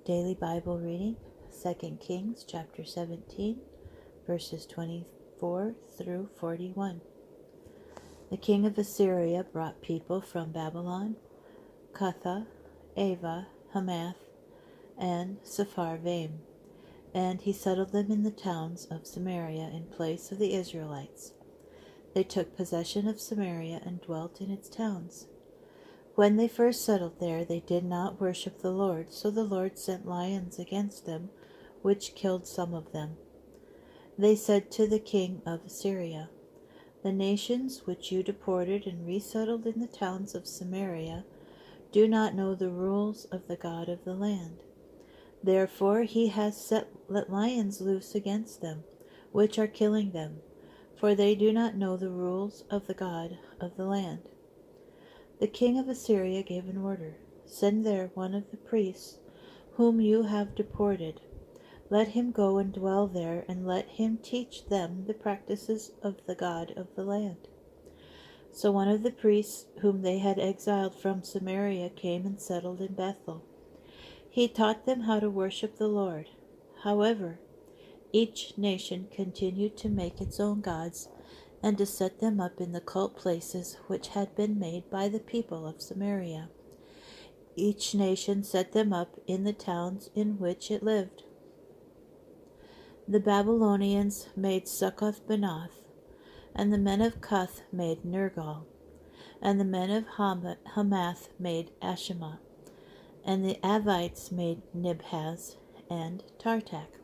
Daily Bible reading, 2 Kings chapter 17, verses 24 through 41. The king of Assyria brought people from Babylon, Cutha, Ava, Hamath, and Sepharvaim, and he settled them in the towns of Samaria in place of the Israelites. They took possession of Samaria and dwelt in its towns. When they first settled there, they did not worship the Lord, so the Lord sent lions against them, which killed some of them. They said to the king of Assyria, "The nations which you deported and resettled in the towns of Samaria do not know the rules of the God of the land. Therefore he has let lions loose against them, which are killing them, for they do not know the rules of the God of the land." The king of Assyria gave an order, "Send there one of the priests whom you have deported. Let him go and dwell there, and let him teach them the practices of the God of the land." So one of the priests whom they had exiled from Samaria came and settled in Bethel. He taught them how to worship the Lord. However, each nation continued to make its own gods and to set them up in the cult places which had been made by the people of Samaria. Each nation set them up in the towns in which it lived. The Babylonians made Succoth-Benoth, and the men of Cuth made Nergal, and the men of Hamath made Ashima, and the Avites made Nibhaz and Tartak.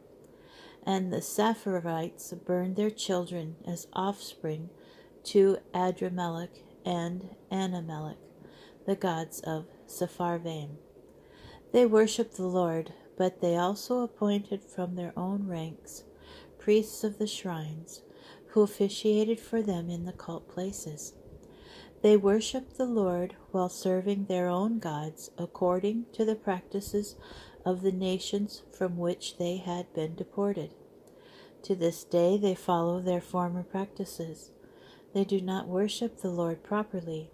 And the Saphirites burned their children as offspring to Adramelech and Anamelech, the gods of Sepharvaim. They worshipped the Lord, but they also appointed from their own ranks priests of the shrines, who officiated for them in the cult places. They worshipped the Lord while serving their own gods according to the practices of the nations from which they had been deported. To this day they follow their former practices. They do not worship the Lord properly.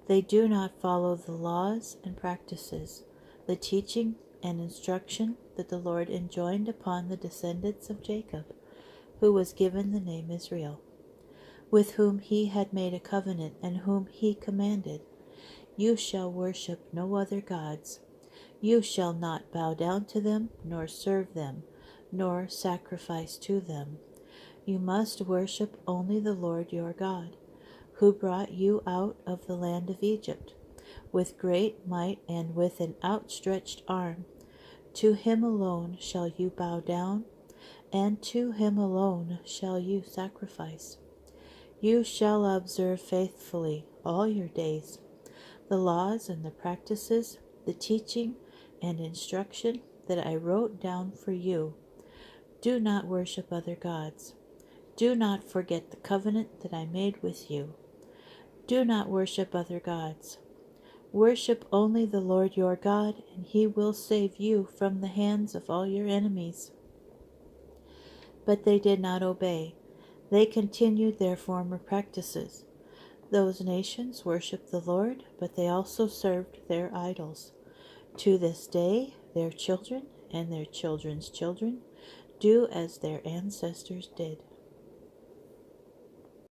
They do not follow the laws and practices, the teaching and instruction that the Lord enjoined upon the descendants of Jacob, who was given the name Israel, with whom he had made a covenant and whom he commanded, "You shall worship no other gods. You shall not bow down to them, nor serve them, nor sacrifice to them. You must worship only the Lord your God, who brought you out of the land of Egypt, with great might and with an outstretched arm. To him alone shall you bow down, and to him alone shall you sacrifice. You shall observe faithfully all your days the laws and the practices, the teaching and instruction that I wrote down for you. Do not worship other gods. Do not forget the covenant that I made with you. Do not worship other gods. Worship only the Lord your God, and he will save you from the hands of all your enemies." But they did not obey. They continued their former practices. Those nations worshiped the Lord, but they also served their idols. To this day, their children and their children's children do as their ancestors did.